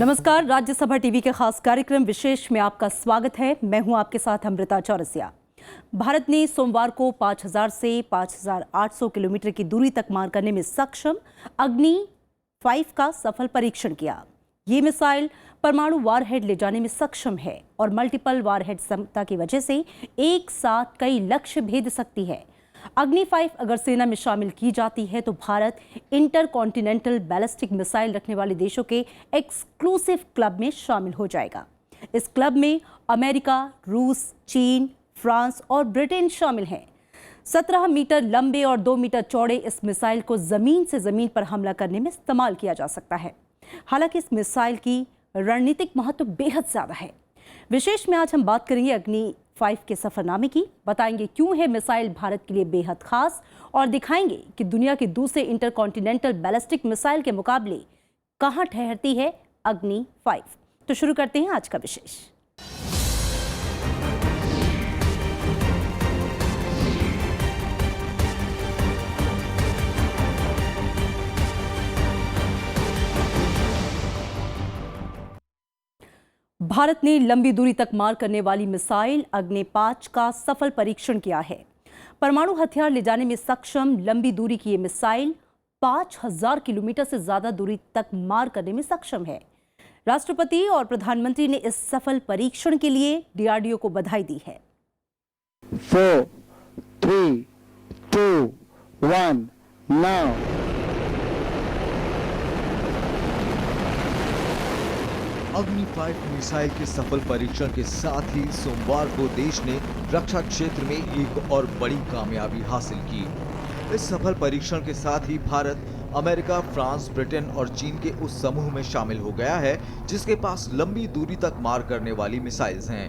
नमस्कार, राज्यसभा टीवी के खास कार्यक्रम विशेष में आपका स्वागत है। मैं हूं आपके साथ अमृता चौरसिया। भारत ने सोमवार को 5000 से 5800 किलोमीटर की दूरी तक मार करने में सक्षम अग्नि 5 का सफल परीक्षण किया। ये मिसाइल परमाणु वारहेड ले जाने में सक्षम है और मल्टीपल वारहेड क्षमता की वजह से एक साथ कई लक्ष्य भेद सकती है। अग्नि 5 अगर सेना में शामिल की जाती है तो भारत इंटरकॉन्टिनेंटल बैलिस्टिक मिसाइल रखने वाले देशों के एक्सक्लूसिव क्लब में शामिल हो जाएगा। इस क्लब में अमेरिका, रूस, चीन, फ्रांस और ब्रिटेन शामिल हैं। 17 मीटर लंबे और 2 मीटर चौड़े इस मिसाइल को जमीन से जमीन पर हमला करने में इस्तेमाल किया जा सकता है। हालांकि इस मिसाइल की रणनीतिक महत्व बेहद ज्यादा है। विशेष में आज हम बात करेंगे अग्नि 5 के सफरनामे की, बताएंगे क्यों है मिसाइल भारत के लिए बेहद खास और दिखाएंगे कि दुनिया के दूसरे इंटरकॉन्टिनेंटल बैलिस्टिक मिसाइल के मुकाबले कहां ठहरती है अग्नि 5। तो शुरू करते हैं आज का विशेष। भारत ने लंबी दूरी तक मार करने वाली मिसाइल अग्नि 5 का सफल परीक्षण किया है। परमाणु हथियार ले जाने में सक्षम लंबी दूरी की ये मिसाइल 5000 किलोमीटर से ज्यादा दूरी तक मार करने में सक्षम है। राष्ट्रपति और प्रधानमंत्री ने इस सफल परीक्षण के लिए डीआरडीओ को बधाई दी है। 4, 3, 2, 1, now. अग्नि 5 मिसाइल के सफल परीक्षण के साथ ही सोमवार को देश ने रक्षा क्षेत्र में एक और बड़ी कामयाबी हासिल की। इस सफल परीक्षण के साथ ही भारत अमेरिका, फ्रांस, ब्रिटेन और चीन के उस समूह में शामिल हो गया है जिसके पास लंबी दूरी तक मार करने वाली मिसाइल्स हैं।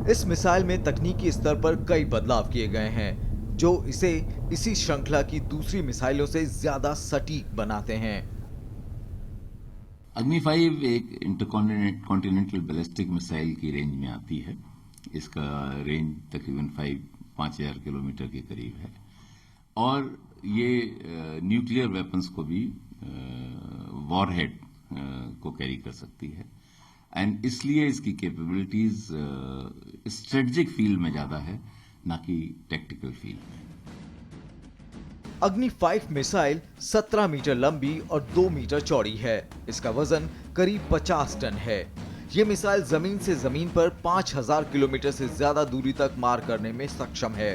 इस मिसाइल में तकनीकी स्तर पर कई बदलाव किए गए हैं जो इसे इसी श्रृंखला की दूसरी मिसाइलों से ज्यादा सटीक बनाते हैं। अग्नि 5 एक इंटरकॉन्टिनेंटल बैलिस्टिक मिसाइल की रेंज में आती है। इसका रेंज तकरीबन 5000 किलोमीटर के करीब है और ये न्यूक्लियर वेपन्स को भी वॉरहेड को कैरी कर सकती है एंड इसलिए इसकी कैपेबिलिटीज स्ट्रेटेजिक फील्ड में ज्यादा है, ना कि टेक्टिकल फील्ड में। अग्नि 5 मिसाइल 17 मीटर लंबी और 2 मीटर चौड़ी है। इसका वजन करीब 50 टन है। ये मिसाइल जमीन से जमीन पर 5000 किलोमीटर से ज्यादा दूरी तक मार करने में सक्षम है।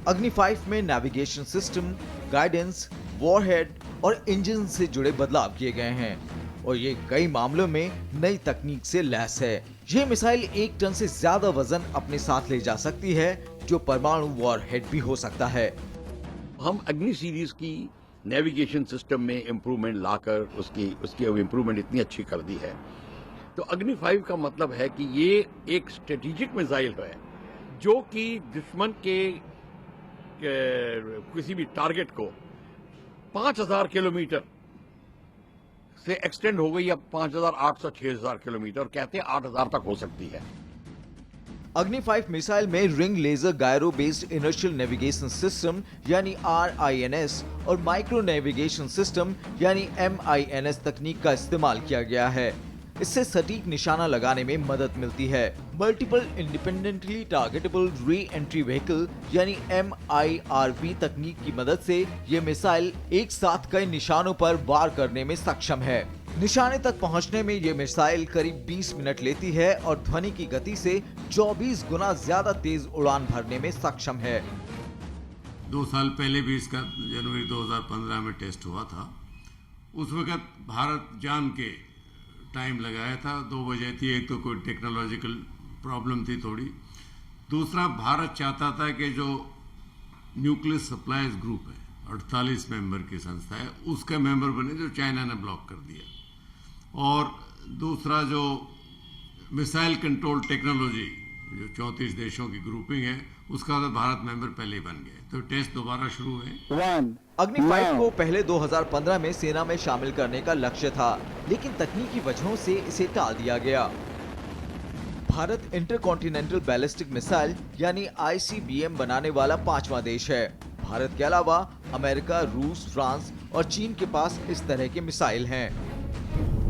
अग्नि 5 में नेविगेशन सिस्टम, गाइडेंस, वॉरहेड और इंजन से जुड़े बदलाव किए गए हैं और ये कई मामलों में नई तकनीक से लैस है। ये मिसाइल 1 टन से ज्यादा वजन अपने साथ ले जा सकती है जो परमाणु वॉरहेड भी हो सकता है। हम अग्नि सीरीज की नेविगेशन सिस्टम में इम्प्रूवमेंट लाकर उसकी अब इम्प्रूवमेंट इतनी अच्छी कर दी है तो अग्नि 5 का मतलब है कि ये एक स्ट्रेटेजिक मिसाइल है जो कि दुश्मन के किसी भी टारगेट को 5000 किलोमीटर से एक्सटेंड हो गई, अब 5800 6000 किलोमीटर, कहते हैं 8000 तक हो सकती है। अग्नि 5 मिसाइल में ring laser gyro based inertial navigation system यानी RINS और माइक्रो नेविगेशन सिस्टम यानी MINS तकनीक का इस्तेमाल किया गया है। इससे सटीक निशाना लगाने में मदद मिलती है। Multiple independently targetable re entry vehicle यानी MIRV तकनीक की मदद से ये मिसाइल एक साथ कई निशानों पर वार करने में सक्षम है। निशाने तक पहुंचने में ये मिसाइल करीब 20 मिनट लेती है और ध्वनि की गति से 24 गुना ज्यादा तेज उड़ान भरने में सक्षम है। 2 साल पहले भी इसका जनवरी 2015 में टेस्ट हुआ था। उस वक्त भारत जान के टाइम लगाया था। 2 वजह थी, एक तो कोई टेक्नोलॉजिकल प्रॉब्लम थी थोड़ी, दूसरा भारत चाहता था कि जो न्यूक्लियर सप्लायर्स ग्रुप है 48 मेंबर की संस्था है उसका मेंबर बने, जो चाइना ने ब्लॉक कर दिया, और दूसरा जो मिसाइल कंट्रोल टेक्नोलॉजी जो 34 देशों की ग्रुपिंग है उसका तो भारत मेंबर पहले ही बन गए, तो टेस्ट दोबारा शुरू हुए। अग्नि 5 को पहले 2015 में सेना में शामिल करने का लक्ष्य था लेकिन तकनीकी वजहों से इसे टाल दिया गया। भारत इंटरकॉन्टिनेंटल बैलिस्टिक मिसाइल यानी ICBM बनाने वाला 5वां देश है। भारत के अलावा अमेरिका, रूस, फ्रांस और चीन के पास इस तरह के मिसाइल हैं।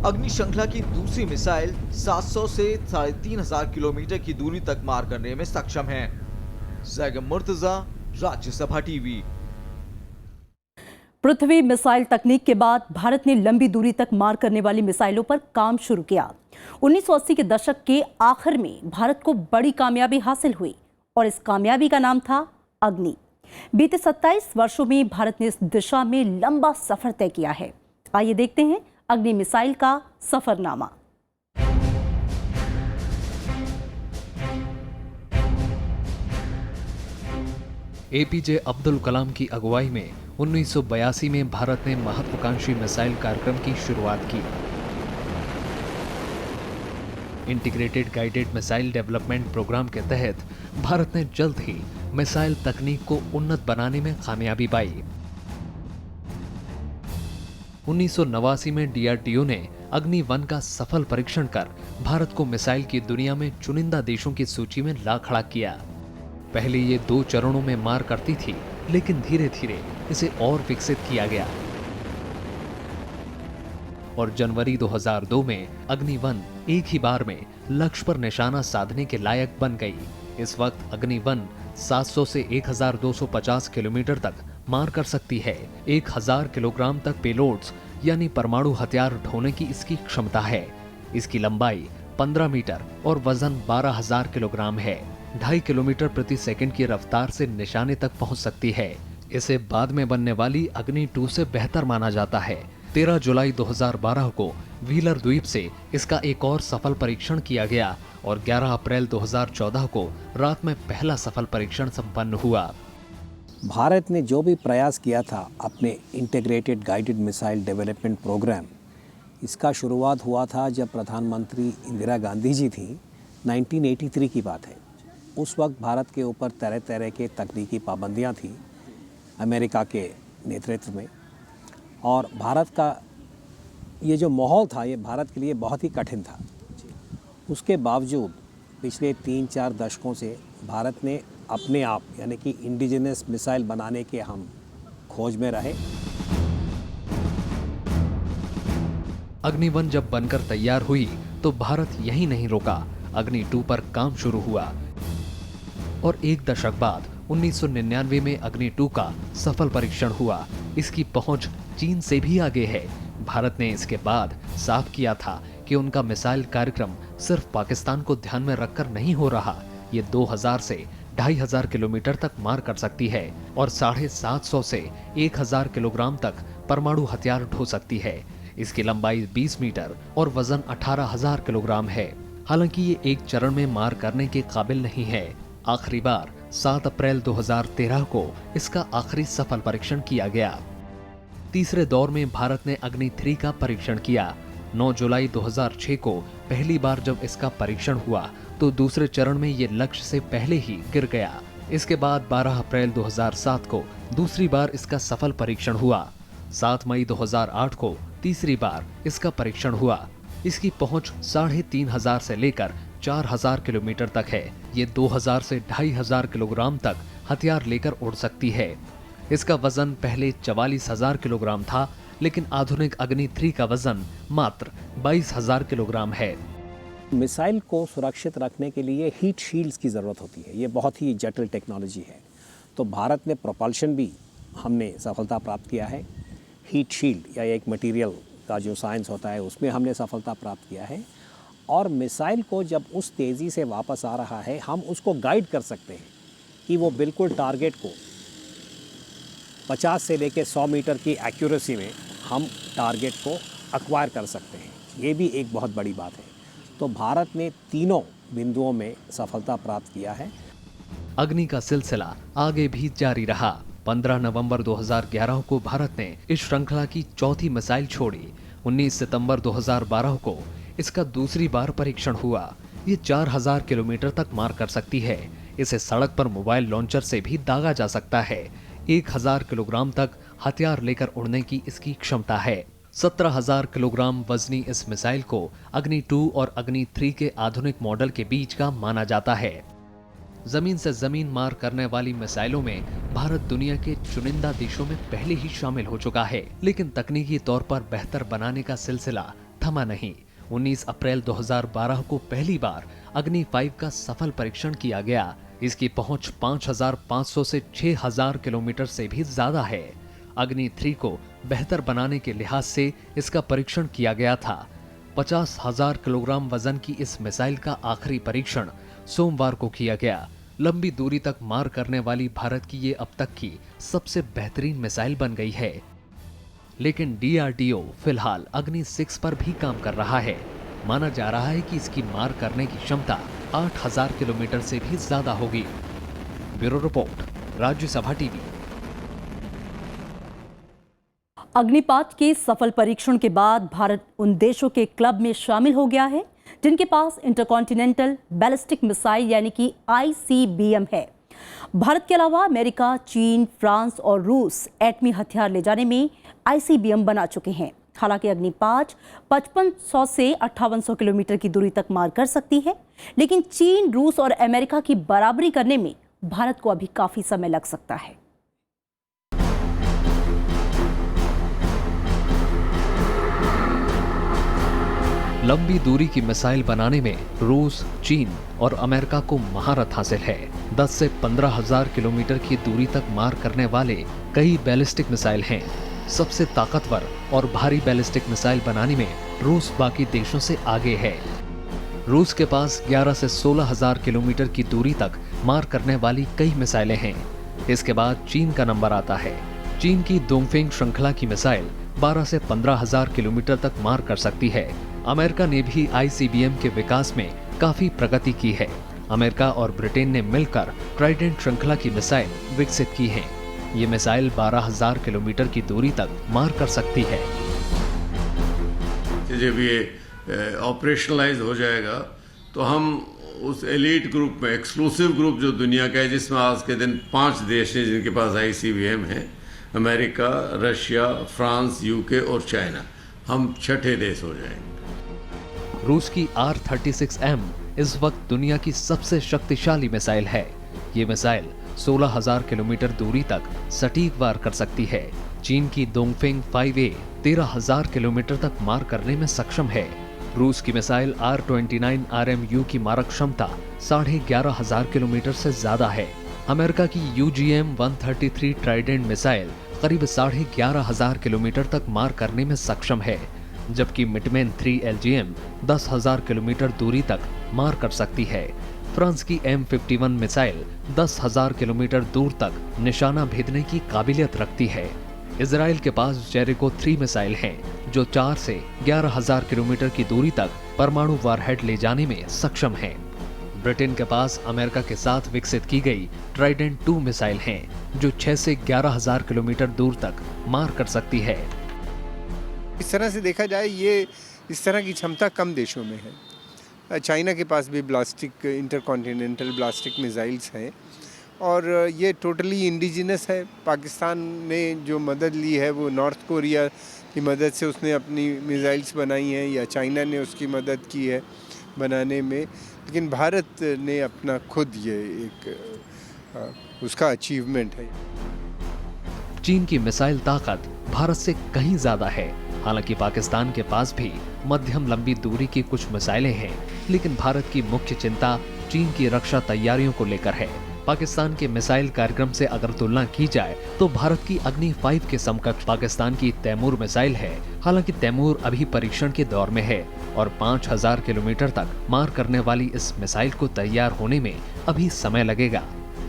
अग्नि श्रृंखला की दूसरी मिसाइल 700 से 3500 किलोमीटर की दूरी तक मार करने में सक्षम है। जैगम मुर्तजा, राज्यसभा टीवी। पृथ्वी मिसाइल तकनीक के बाद भारत ने लंबी दूरी तक मार करने वाली मिसाइलों पर काम शुरू किया। 1980 के दशक के आखिर में भारत को बड़ी कामयाबी हासिल हुई और इस कामयाबी का नाम था अग्नि। बीते 27 वर्षों में भारत ने इस दिशा में लंबा सफर तय किया है। आइए देखते हैं अग्नि मिसाइल का सफरनामा। एपीजे अब्दुल कलाम की अगुवाई में 1982 में भारत ने महत्वाकांक्षी मिसाइल कार्यक्रम की शुरुआत की। Integrated guided missile development programme के तहत भारत ने जल्द ही मिसाइल तकनीक को उन्नत बनाने में कामयाबी पाई। 1989 में डीआरडीओ ने अग्नि 1 का सफल परीक्षण कर भारत को मिसाइल की दुनिया में चुनिंदा देशों की सूची में ला खड़ा किया। पहले ये 2 चरणों में मार करती थी, लेकिन धीरे धीरे इसे और विकसित किया गया और जनवरी 2002 में अग्नि 1 एक ही बार में लक्ष्य पर निशाना साधने के लायक बन गई। इस वक्त अग्नि 1 700 से 1250 किलोमीटर तक मार कर सकती है। 1000 किलोग्राम तक पेलोड्स यानी परमाणु हथियार ढोने की इसकी क्षमता है। इसकी लंबाई 15 मीटर और वजन 12,000 किलोग्राम है। 2.5 किलोमीटर प्रति सेकंड की रफ्तार से निशाने तक पहुंच सकती है। इसे बाद में बनने वाली अग्नि 2 से बेहतर माना जाता है। 13 जुलाई 2012 को व्हीलर द्वीप से इसका एक और सफल परीक्षण किया गया और 11 अप्रैल 2014 को रात में पहला सफल परीक्षण संपन्न हुआ। भारत ने जो भी प्रयास किया था अपने integrated guided missile development programme, इसका शुरुआत हुआ था जब प्रधानमंत्री इंदिरा गांधी जी थी। 1983 की बात है। उस वक्त भारत के ऊपर तरह तरह के तकनीकी पाबंदियां थी अमेरिका के नेतृत्व में, और भारत का ये जो माहौल था ये भारत के लिए बहुत ही कठिन था। उसके बावजूद पिछले 3-4 दशकों से भारत ने अपने आप यानी कि इंडिजिनस मिसाइल बनाने के हम खोज में रहे। अग्नि 1 जब बनकर तैयार हुई तो भारत यही नहीं रोका, अग्नि 2 पर काम शुरू हुआ और एक दशक बाद 1999 में अग्नि 2 का सफल परीक्षण हुआ। इसकी पहुंच चीन से भी आगे है। भारत ने इसके बाद साफ किया था कि उनका मिसाइल कार्यक्रम सिर्फ पाकिस्तान को ध्यान में रखकर नहीं हो रहा। ये 2000 से 2500 किलोमीटर तक मार कर सकती है और 750 से 1000 किलोग्राम तक परमाणु हथियार ढो सकती है। इसकी लंबाई 20 मीटर और वजन 18,000 किलोग्राम है। हालांकि ये एक चरण में मार करने के काबिल नहीं है। आखिरी बार 7 अप्रैल 2013 को इसका आखिरी सफल परीक्षण किया गया। तीसरे दौर में भारत ने अग्नि 3 का परीक्षण किया। 9 जुलाई 2006 को पहली बार जब इसका परीक्षण हुआ तो दूसरे चरण में ये लक्ष्य से पहले ही गिर गया। इसके बाद 12 अप्रैल 2007 को दूसरी बार इसका सफल परीक्षण हुआ। 7 मई 2008 को तीसरी बार इसका परीक्षण हुआ। इसकी पहुंच 3500 से लेकर 4000 किलोमीटर तक है। ये 2000 से 2500 किलोग्राम तक हथियार लेकर उड़ सकती है। इसका वजन पहले 44,000 किलोग्राम था, लेकिन आधुनिक अग्नि 3 का वजन मात्र 22,000 किलोग्राम है। मिसाइल को सुरक्षित रखने के लिए हीट शील्ड्स की ज़रूरत होती है। ये बहुत ही जटिल टेक्नोलॉजी है। तो भारत में प्रोपल्शन भी हमने सफलता प्राप्त किया है। हीट शील्ड या एक मटेरियल का जो साइंस होता है उसमें हमने सफलता प्राप्त किया है। और मिसाइल को जब उस तेज़ी से वापस आ रहा है, हम उसको गाइड कर सकते हैं कि वो बिल्कुल टारगेट को 50 से लेकर 100 मीटर की एक्यूरेसी में हम टारगेट को एक्वायर कर सकते हैं। ये भी एक बहुत बड़ी बात है। तो भारत ने तीनों बिंदुओं में सफलता प्राप्त किया है। अग्नि का सिलसिला आगे भी जारी रहा। 15 नवंबर 2011 को भारत ने इस श्रृंखला की चौथी मिसाइल छोड़ी। 19 सितंबर 2012 को इसका दूसरी बार परीक्षण हुआ। ये 4000 किलोमीटर तक मार कर सकती है। इसे सड़क पर मोबाइल लॉन्चर से भी दागा जा सकता है। 1000 किलोग्राम तक हथियार लेकर उड़ने की इसकी क्षमता है। 17,000 किलोग्राम वजनी इस मिसाइल को अग्नि 2 और अग्नि 3 के आधुनिक मॉडल के बीच का माना जाता है। जमीन से जमीन मार करने वाली मिसाइलों में भारत दुनिया के चुनिंदा देशों में पहले ही शामिल हो चुका है, लेकिन तकनीकी तौर पर बेहतर बनाने का सिलसिला थमा नहीं। 19 अप्रैल 2012 को पहली बार अग्नि 5 का सफल परीक्षण किया गया। इसकी पहुंच 5,500 से 6,000 किलोमीटर से भी ज्यादा है। अग्नि 3 को बेहतर बनाने के लिहाज से इसका परीक्षण किया गया था। 50,000 किलोग्राम वजन की इस मिसाइल का आखिरी परीक्षण सोमवार को किया गया। लंबी दूरी तक मार करने वाली भारत की ये अब तक की सबसे बेहतरीन मिसाइल बन गई है। लेकिन डीआरडीओ फिलहाल अग्नि 6 पर भी काम कर रहा है। माना जा रहा है कि इसकी मार करने की क्षमता 8,000 किलोमीटर से भी ज्यादा होगी। Bureau report, Rajya Sabha TV. अग्नि 5 के सफल परीक्षण के बाद भारत उन देशों के क्लब में शामिल हो गया है जिनके पास इंटरकॉन्टिनेंटल बैलिस्टिक मिसाइल यानी कि ICBM है। भारत के अलावा अमेरिका, चीन, फ्रांस और रूस एटमी हथियार ले जाने में ICBM बना चुके हैं। हालांकि अग्नि 5 5500 से 5800 किलोमीटर की दूरी तक मार कर सकती है, लेकिन चीन, रूस और अमेरिका की बराबरी करने में भारत को अभी काफी समय लग सकता है। लंबी दूरी की मिसाइल बनाने में रूस, चीन और अमेरिका को महारत हासिल है। 10 से 15,000 किलोमीटर की दूरी तक मार करने वाले कई बैलिस्टिक मिसाइल हैं। सबसे ताकतवर और भारी बैलिस्टिक मिसाइल बनाने में रूस बाकी देशों से आगे है। रूस के पास 11 से 16,000 किलोमीटर की दूरी तक मार करने वाली कई मिसाइलें हैं। इसके बाद चीन का नंबर आता है। चीन की दोंगफेंग श्रृंखला की मिसाइल 12 से 15,000 किलोमीटर तक मार कर सकती है। अमेरिका ने भी ICBM के विकास में काफी प्रगति की है। अमेरिका और ब्रिटेन ने मिलकर ट्राइडेंट श्रृंखला की मिसाइल विकसित की है। ये मिसाइल 12,000 किलोमीटर की दूरी तक मार कर सकती है। जब ये ऑपरेशनलाइज हो जाएगा तो हम उस एलीट ग्रुप में, एक्सक्लूसिव ग्रुप जो दुनिया का है, जिसमें आज के दिन 5 देश हैं जिनके पास ICBM है, अमेरिका, रशिया, फ्रांस, UK और चाइना, हम 6ठे देश हो जाएंगे। रूस की R-36M इस वक्त दुनिया की सबसे शक्तिशाली मिसाइल है। ये मिसाइल 16,000 किलोमीटर दूरी तक सटीक वार कर सकती है। चीन की दोंगफेंग 5A 13,000 किलोमीटर तक मार करने में सक्षम है। रूस की मिसाइल R-29 RMU की मारक क्षमता 11,500 किलोमीटर से ज्यादा है। अमेरिका की UGM-133 ट्राइडेंट मिसाइल करीब 11,500 किलोमीटर तक मार करने में सक्षम है, जबकि मिटमैन 3 LGM 10,000 किलोमीटर दूरी तक मार कर सकती है। फ्रांस की M51 मिसाइल 10,000 किलोमीटर दूर तक निशाना भेदने की काबिलियत रखती है। इजराइल के पास जेरिको 3 मिसाइल हैं, जो 4 से 11,000 किलोमीटर की दूरी तक परमाणु वारहेड ले जाने में सक्षम हैं। ब्रिटेन के पास अमेरिका के साथ विकसित की गई ट्राइडेंट 2 मिसाइल हैं, जो 6 से 11,000 किलोमीटर दूर तक मार कर सकती है। इस तरह से देखा जाए, ये इस तरह की क्षमता कम देशों में है। चाइना के पास भी ब्लास्टिक, इंटरकॉन्टिनेंटल ब्लास्टिक मिसाइल्स हैं और ये टोटली इंडिजिनस है। पाकिस्तान ने जो मदद ली है वो नॉर्थ कोरिया की मदद से उसने अपनी मिसाइल्स बनाई हैं, या चाइना ने उसकी मदद की है बनाने में, लेकिन भारत ने अपना खुद ये एक उसका अचीवमेंट है। चीन की मिसाइल ताकत भारत से कहीं ज्यादा है। हालांकि पाकिस्तान के पास भी मध्यम लंबी दूरी की कुछ मिसाइलें हैं, लेकिन भारत की मुख्य चिंता चीन की रक्षा तैयारियों को लेकर है। पाकिस्तान के मिसाइल कार्यक्रम से अगर तुलना की जाए तो भारत की अग्नि 5 के समकक्ष पाकिस्तान की तैमूर मिसाइल है। हालांकि तैमूर अभी परीक्षण के दौर में है और 5,000 किलोमीटर तक मार करने वाली इस मिसाइल को तैयार होने में अभी समय लगेगा।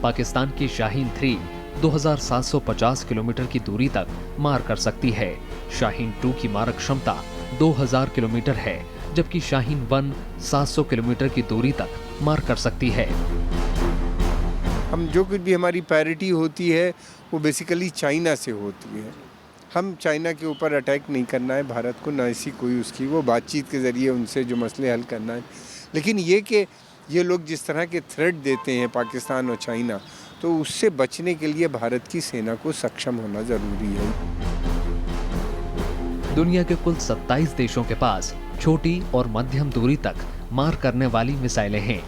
पाकिस्तान की शाहीन 3 2,750 किलोमीटर की दूरी तक मार कर सकती है। शाहीन 2 की मारक क्षमता 2,000 किलोमीटर है, जबकि शाहीन 1 700 किलोमीटर की दूरी तक मार कर सकती है। हम जो कुछ भी हमारी पैरिटी होती है वो बेसिकली चाइना से होती है। हम चाइना के ऊपर अटैक नहीं करना है भारत को, ना ऐसी कोई उसकी, वो बातचीत के ज़रिए उनसे जो मसले हल करना है। लेकिन ये कि ये लोग जिस तरह के थ्रेट देते हैं पाकिस्तान और चाइना, तो उससे बचने के लिए भारत की सेना को सक्षम होना ज़रूरी है। दुनिया के कुल 27 देशों के पास छोटी और मध्यम दूरी तक मार करने वाली मिसाइलें हैं।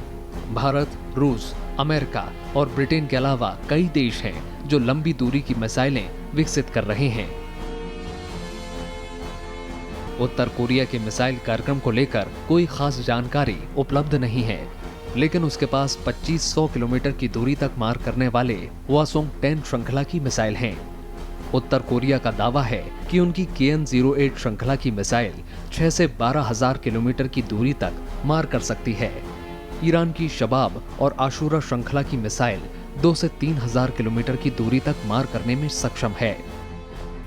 भारत, रूस, अमेरिका और ब्रिटेन के अलावा कई देश हैं जो लंबी दूरी की मिसाइलें विकसित कर रहे हैं। उत्तर कोरिया के मिसाइल कार्यक्रम को लेकर कोई खास जानकारी उपलब्ध नहीं है, लेकिन उसके पास 2500 किलोमीटर की दूरी तक मार करने वाले हवासोंग-10 श्रृंखला की मिसाइल हैं। उत्तर कोरिया का दावा है कि उनकी KN-08 श्रृंखला की मिसाइल 6 से 12,000 किलोमीटर की दूरी तक मार कर सकती है। ईरान की शबाब और आशूरा श्रृंखला की मिसाइल 2 से 3,000 किलोमीटर की दूरी तक मार करने में सक्षम है।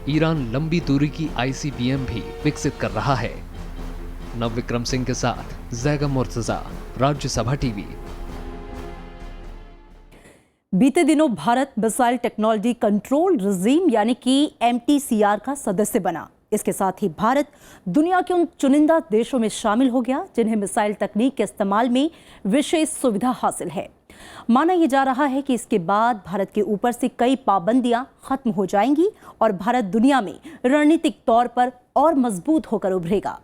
ईरान लंबी दूरी की ICBM भी विकसित कर रहा है। नवविक्रम सिंह के साथ जैगम मुर्तजा, राज्यसभा टीवी। बीते दिनों Bharat missile technology control regime यानी कि MTCR का सदस्य बना। इसके साथ ही भारत दुनिया के उन चुनिंदा देशों में शामिल हो गया जिन्हें मिसाइल तकनीक के इस्तेमाल में विशेष सुविधा हासिल है। माना यह जा रहा है कि इसके बाद भारत के ऊपर से कई पाबंदियां खत्म हो जाएंगी और भारत दुनिया में रणनीतिक तौर पर और मजबूत होकर उभरेगा।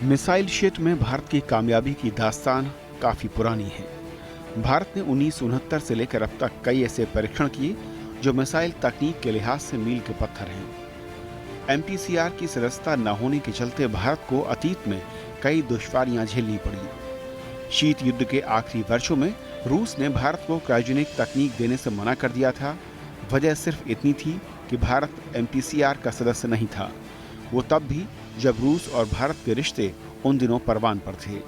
मिसाइल क्षेत्र में भारत की कामयाबी की दास्तान काफी पुरानी है। भारत ने 1969 से लेकर अब तक कई ऐसे परीक्षण किए जो मिसाइल तकनीक के लिहाज से मील के पत्थर हैं। MTCR की सदस्यता न होने के चलते भारत को अतीत में कई दुश्वारियां झेलनी पड़ी। शीत युद्ध के आखिरी वर्षों में रूस ने भारत को क्रायोजेनिक तकनीक देने से मना कर दिया था। वजह सिर्फ इतनी थी कि भारत MTCR का सदस्य नहीं था, वो तब भी जब रूस और भारत के रिश्ते उन दिनों परवान पर थे।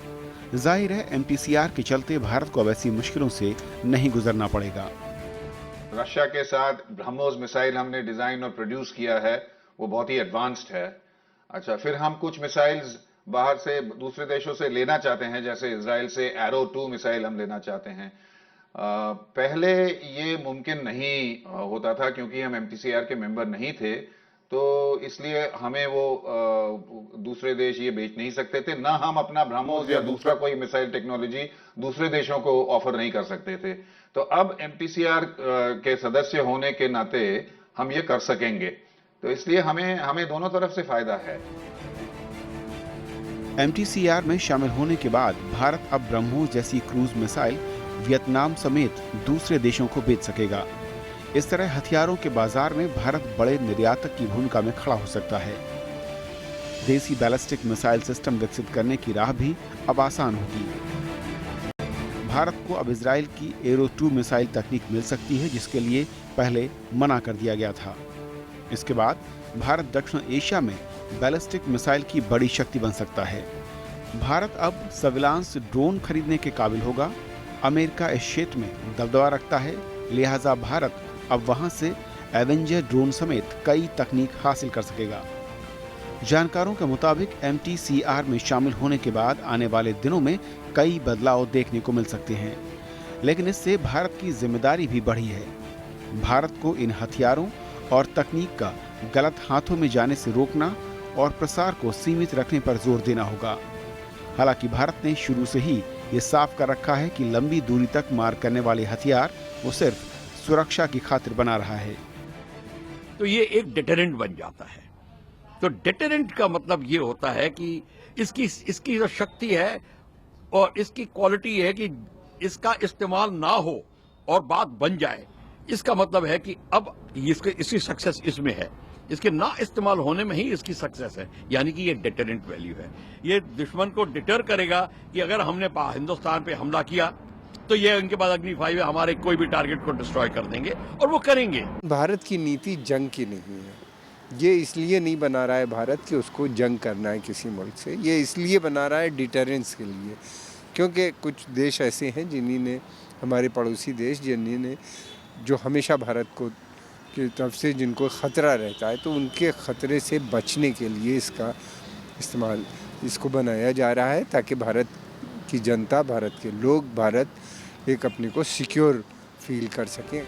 जाहिर है MTCR के चलते भारत को अब ऐसी मुश्किलों से नहीं गुजरना पड़ेगा। रशिया के साथ ब्रह्मोस मिसाइल हमने डिजाइन और प्रोड्यूस किया है, वो बहुत ही एडवांस्ड है। अच्छा, फिर हम कुछ मिसाइल्स बाहर से दूसरे देशों से लेना चाहते हैं, जैसे इजराइल से एरो 2 मिसाइल हम लेना चाहते हैं। पहले ये मुमकिन नहीं होता था क्योंकि हम MTCR के मेंबर नहीं थे, तो इसलिए हमें वो दूसरे देश ये बेच नहीं सकते थे, ना हम अपना ब्रह्मोस या दूसरा कोई मिसाइल टेक्नोलॉजी दूसरे देशों को ऑफर नहीं कर सकते थे। तो अब MTCR के सदस्य होने के नाते हम ये कर सकेंगे, तो इसलिए हमें दोनों तरफ से फायदा है। MTCR में शामिल होने के बाद भारत अब ब्रह्मोस जैसी क्रूज मिसाइल वियतनाम समेत दूसरे देशों को बेच सकेगा। इस तरह हथियारों के बाजार में भारत बड़े निर्यातक की भूमिका में खड़ा हो सकता है। देसी बैलिस्टिक मिसाइल सिस्टम विकसित करने की राह भी अब आसान होगी। भारत को अब इजराइल की एरो 2 मिसाइल तकनीक मिल सकती है, जिसके लिए पहले मना कर दिया गया था। इसके बाद भारत दक्षिण एशिया में बैलिस्टिक मिसाइल की बड़ी शक्ति बन सकता है। भारत अब सर्विलांस ड्रोन खरीदने के काबिल होगा। अमेरिका इस क्षेत्र में दबदबा रखता है, लिहाजा भारत अब वहां से एवेंजर ड्रोन समेत कई तकनीक हासिल कर सकेगा। जानकारों के मुताबिक MTCR में शामिल होने के बाद आने वाले दिनों में कई बदलाव देखने को मिल सकते हैं, लेकिन इससे भारत की जिम्मेदारी भी बढ़ी है। भारत को इन हथियारों और तकनीक का गलत हाथों में जाने से रोकना और प्रसार को सीमित रखने पर जोर देना होगा। हालांकि भारत ने शुरू से ही ये साफ कर रखा है कि लंबी दूरी तक मार करने वाले हथियार वो सिर्फ सुरक्षा की खातिर बना रहा है। तो ये एक डिटरेंट बन जाता है। तो डिटरेंट का मतलब ये होता है कि इसकी जो शक्ति है और इसकी क्वालिटी है कि इसका इस्तेमाल ना हो और बात बन जाए, इसका मतलब है कि अब इसकी सक्सेस इसमें है, इसके ना इस्तेमाल होने में ही इसकी सक्सेस है, यानी कि ये डिटरेंट वैल्यू है। ये दुश्मन को डिटर करेगा कि अगर हमने हिंदुस्तान पे हमला किया तो ये उनके बाद अग्नि 5 हमारे कोई भी टारगेट को डिस्ट्रॉय कर देंगे, और वो करेंगे। भारत की नीति जंग की नहीं है। ये इसलिए नहीं बना रहा है भारत कि उसको जंग करना है किसी मुल्क से, ये इसलिए बना रहा है डिटरेंस के लिए, क्योंकि कुछ देश ऐसे हैं जिन्होंने, हमारे पड़ोसी देश जिन्होंने, जो हमेशा भारत को की तरफ से जिनको ख़तरा रहता है, तो उनके ख़तरे से बचने के लिए इसका इस्तेमाल इसको बनाया जा रहा है, ताकि भारत की जनता, भारत के लोग, भारत एक अपने को सिक्योर फील कर सकें।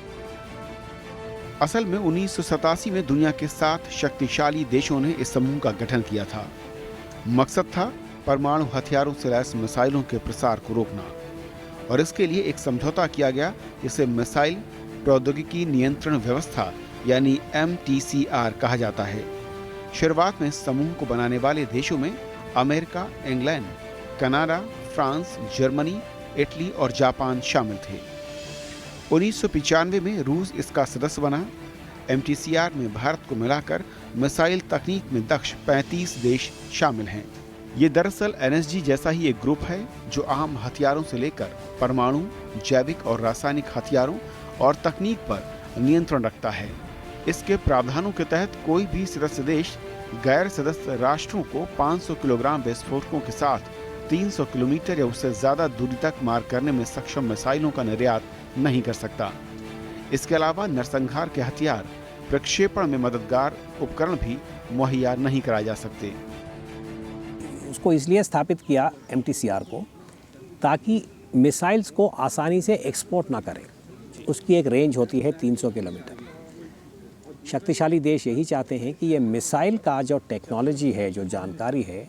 असल में 1987 में दुनिया के 7 शक्तिशाली देशों ने इस समूह का गठन किया था। मकसद था परमाणु हथियारों से लैस मिसाइलों के प्रसार को रोकना, और इसके लिए एक समझौता किया गया जिसे मिसाइल प्रौद्योगिकी नियंत्रण व्यवस्था यानी MTCR कहा जाता है। शुरुआत में समूह को बनाने वाले देशों में America, England, Canada, France, Germany, Italy और जापान शामिल थे। 1995 में रूस इसका सदस्य बना। MTCR में भारत को मिलाकर मिसाइल तकनीक में दक्ष 35 देश शामिल हैं। ये दरअसल NSG जैसा ही एक ग्रुप है जो आम हथियारों से लेकर परमाणु, जैविक और रासायनिक हथियारों और तकनीक पर नियंत्रण रखता है। इसके प्रावधानों के तहत कोई भी सदस्य देश गैर सदस्य राष्ट्रों को 500 किलोग्राम विस्फोटकों के साथ 300 किलोमीटर या उससे ज्यादा दूरी तक मार करने में सक्षम मिसाइलों का निर्यात नहीं कर सकता। इसके अलावा नरसंहार के हथियार, प्रक्षेपण में मददगार उपकरण भी मुहैया नहीं कराए जा सकते। उसको इसलिए स्थापित किया MTCR को ताकि मिसाइल्स को आसानी से एक्सपोर्ट ना करें। उसकी एक रेंज होती है 300 किलोमीटर। शक्तिशाली देश यही चाहते हैं कि ये मिसाइल का जो टेक्नोलॉजी है, जो जानकारी है,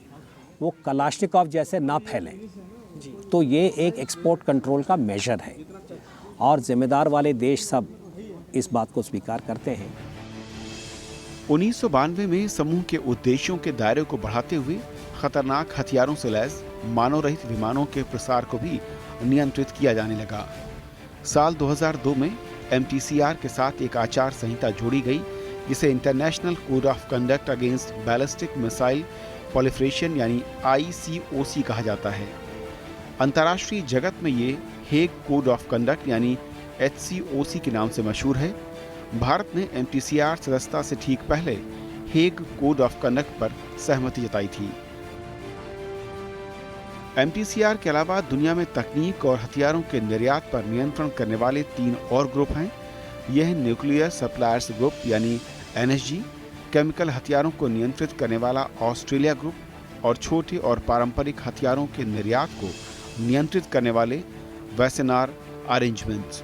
वो कलाश्निकोव जैसे ना फैलें। तो ये एक एक्सपोर्ट कंट्रोल का मेजर है और जिम्मेदार वाले देश सब इस बात को स्वीकार करते हैं। 1992 में समूह के उद्देश्यों के दायरे को बढ़ाते हुए खतरनाक हथियारों से लैस मानव रहित विमानों के प्रसार को भी नियंत्रित किया जाने लगा। साल 2002 में MTCR के साथ एक आचार संहिता जोड़ी गई जिसे international code of conduct against ballistic missile proliferation यानी ICOC कहा जाता है। अंतर्राष्ट्रीय जगत में ये हेग कोड ऑफ कंडक्ट यानी HCOC के नाम से मशहूर है। भारत ने MTCR सदस्यता से ठीक पहले हेग कोड ऑफ कंडक्ट पर सहमति जताई थी। MTCR के अलावा दुनिया में तकनीक और हथियारों के निर्यात पर नियंत्रण करने वाले 3 और ग्रुप हैं। यह न्यूक्लियर सप्लायर्स ग्रुप यानी NSG, केमिकल हथियारों को नियंत्रित करने वाला ऑस्ट्रेलिया ग्रुप और छोटे और पारंपरिक हथियारों के निर्यात को नियंत्रित करने वाले वैसेनार अरेंजमेंट्स।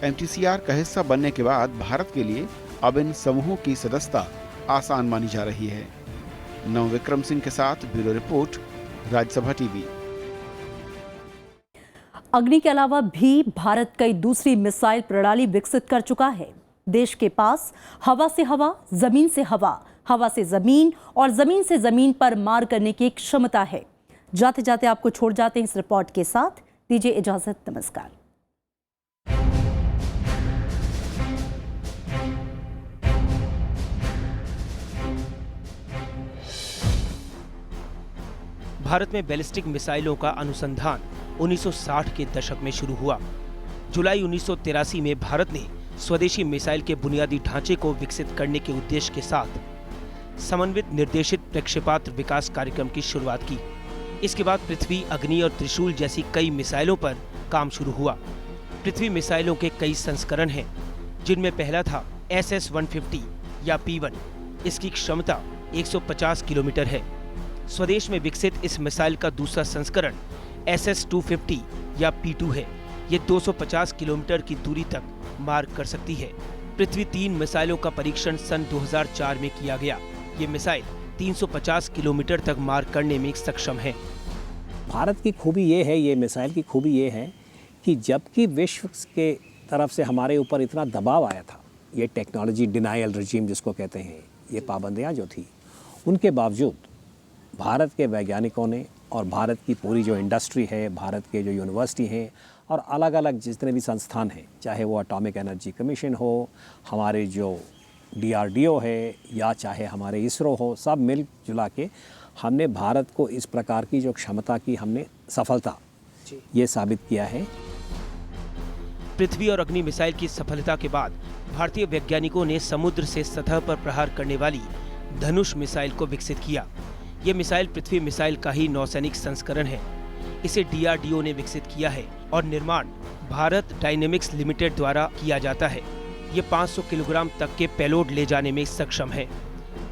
MTCR का हिस्सा बनने के बाद भारत के लिए अब इन समूहों की सदस्यता आसान मानी जा रही है। नव विक्रम सिंह के साथ ब्यूरो रिपोर्ट, राज्यसभा टीवी। अग्नि के अलावा भी भारत कई दूसरी मिसाइल प्रणाली विकसित कर चुका है। देश के पास हवा से हवा, जमीन से हवा, हवा से जमीन और जमीन से जमीन पर मार करने की क्षमता है। जाते जाते आपको छोड़ जाते हैं इस रिपोर्ट के साथ। दीजिए इजाजत, नमस्कार। भारत में बैलिस्टिक मिसाइलों का अनुसंधान 1960 के दशक में शुरू हुआ। जुलाई 1983 में भारत ने स्वदेशी मिसाइल के बुनियादी ढांचे को विकसित करने के उद्देश्य के साथ समन्वित निर्देशित प्रक्षेपास्त्र विकास कार्यक्रम की शुरुआत की। इसके बाद पृथ्वी, अग्नि और त्रिशूल जैसी कई मिसाइलों पर काम शुरू हुआ। पृथ्वी मिसाइलों के कई संस्करण हैं, जिनमें पहला था SS-150 या P-1। इसकी क्षमता 150 किलोमीटर है। स्वदेश में विकसित इस मिसाइल का दूसरा संस्करण SS-250 या P-2 है। ये 250 किलोमीटर की दूरी तक मार कर सकती है। पृथ्वी 3 मिसाइलों का परीक्षण सन 2004 में किया गया। ये मिसाइल 350 किलोमीटर तक मार करने में सक्षम है। भारत की खूबी ये है, ये मिसाइल की खूबी ये है कि जबकि विश्व के तरफ से हमारे ऊपर इतना दबाव आया था, ये टेक्नोलॉजी डिनायल रजीम जिसको कहते हैं, ये पाबंदियाँ जो थी, उनके बावजूद भारत के वैज्ञानिकों ने और भारत की पूरी जो इंडस्ट्री है, भारत के जो यूनिवर्सिटी हैं और अलग अलग जितने भी संस्थान हैं, चाहे वो एटॉमिक एनर्जी कमीशन हो, हमारे जो DRDO है या चाहे हमारे इसरो हो, सब मिल जुला के हमने भारत को इस प्रकार की जो क्षमता की हमने सफलता ये साबित किया है। पृथ्वी और अग्नि मिसाइल की सफलता के बाद भारतीय वैज्ञानिकों ने समुद्र से सतह पर प्रहार करने वाली धनुष मिसाइल को विकसित किया। ये मिसाइल पृथ्वी मिसाइल का ही नौसैनिक संस्करण है। इसे DRDO ने विकसित किया है और निर्माण भारत डायनेमिक्स लिमिटेड द्वारा किया जाता है। ये 500 किलोग्राम तक के पेलोड ले जाने में सक्षम है।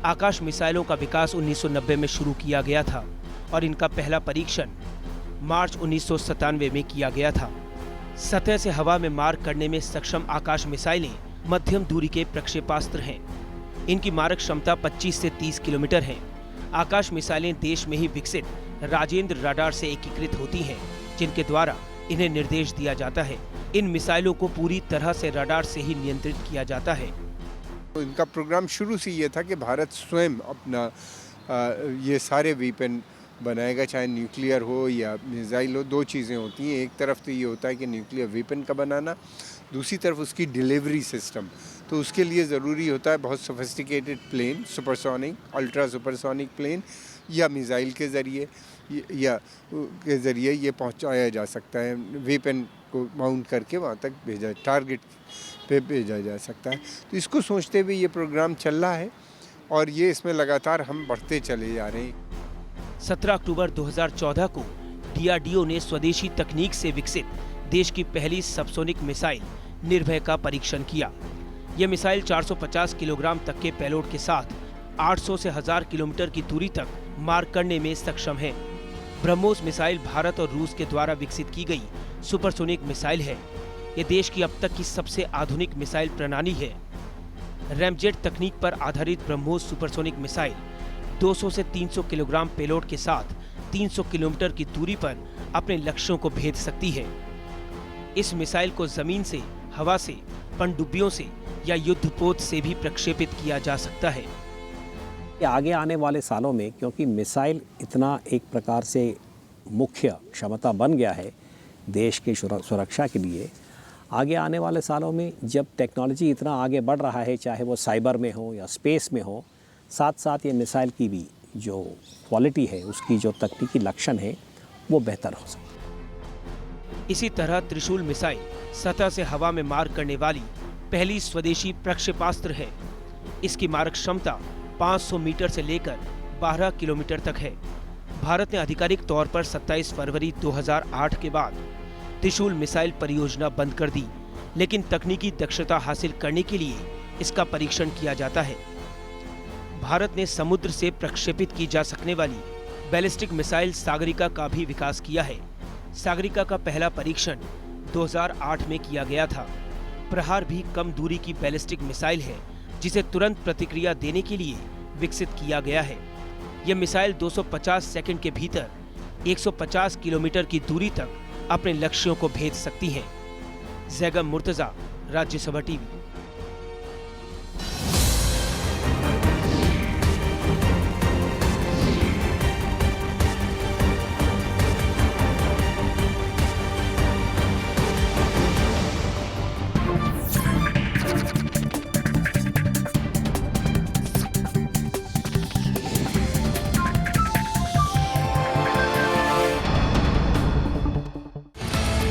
आकाश मिसाइलों का विकास 1990 में शुरू किया गया था और इनका पहला परीक्षण मार्च 1997 में किया गया था। सतह से हवा में मार करने में सक्षम आकाश मिसाइलें मध्यम दूरी के प्रक्षेपास्त्र हैं। इनकी मारक क्षमता 25 से 30 किलोमीटर है। आकाश मिसाइलें देश में ही विकसित राजेंद्र रडार से एकीकृत होती हैं, जिनके द्वारा इन्हें निर्देश दिया जाता है। इन मिसाइलों को पूरी तरह से रडार से ही नियंत्रित किया जाता है। तो इनका प्रोग्राम शुरू से ये था कि भारत स्वयं अपना ये सारे वीपन बनाएगा, चाहे न्यूक्लियर हो या मिसाइल हो। दो चीज़ें होती हैं, एक तरफ तो ये होता है कि न्यूक्लियर वेपन का बनाना, दूसरी तरफ उसकी डिलीवरी सिस्टम। तो उसके लिए ज़रूरी होता है बहुत sophisticated plane, supersonic, ultra supersonic plane, या मिसाइल के ज़रिए ये पहुंचाया जा सकता है, वेपन को माउंट करके वहाँ तक भेजा, टारगेट पे भेजा जा सकता है। तो इसको सोचते हुए ये प्रोग्राम चल रहा है और ये इसमें लगातार हम बढ़ते चले जा रहे हैं। 17 अक्टूबर 2014 को DRDO ने स्वदेशी तकनीक से विकसित देश की पहली सबसोनिक मिसाइल निर्भय का परीक्षण किया। यह मिसाइल 450 किलोग्राम तक के पेलोड के साथ 800 से 1000 किलोमीटर की दूरी तक मार करने में सक्षम है। ब्रह्मोस मिसाइल भारत और रूस के द्वारा विकसित की गई सुपरसोनिक मिसाइल है। यह देश की अब तक की सबसे आधुनिक मिसाइल प्रणाली है। रैमजेट तकनीक पर आधारित ब्रह्मोस सुपरसोनिक मिसाइल 200 से 300 किलोग्राम पेलोड के साथ 300 किलोमीटर की दूरी पर अपने लक्ष्यों को भेद सकती है। इस मिसाइल को जमीन से, हवा से, पनडुब्बियों से या युद्धपोत से भी प्रक्षेपित किया जा सकता है। आगे आने वाले सालों में, क्योंकि मिसाइल इतना एक प्रकार से मुख्य क्षमता बन गया है देश की सुरक्षा के लिए, आगे आने वाले सालों में जब टेक्नोलॉजी इतना आगे बढ़ रहा है, चाहे वो साइबर में हो या स्पेस में हो, साथ साथ ये मिसाइल की भी जो क्वालिटी है, उसकी जो तकनीकी लक्षण है, वो बेहतर हो सकता है। इसी तरह त्रिशूल मिसाइल सतह से हवा में मार करने वाली पहली स्वदेशी प्रक्षेपास्त्र है। इसकी मारक क्षमता 500 मीटर से लेकर 12 किलोमीटर तक है। भारत ने आधिकारिक तौर पर 27 फरवरी 2008 के बाद त्रिशूल मिसाइल परियोजना बंद कर दी, लेकिन तकनीकी दक्षता हासिल करने के लिए इसका परीक्षण किया जाता है। भारत ने समुद्र से प्रक्षेपित की जा सकने वाली बैलिस्टिक मिसाइल सागरिका का भी विकास किया है। सागरिका का पहला परीक्षण 2008 में किया गया था। प्रहार भी कम दूरी की बैलिस्टिक मिसाइल है, जिसे तुरंत प्रतिक्रिया देने के लिए विकसित किया गया है। यह मिसाइल 250 सेकंड के भीतर 150 किलोमीटर की दूरी तक अपने लक्ष्यों को भेद सकती है। जैगम मुर्तजा, राज्यसभा टीवी।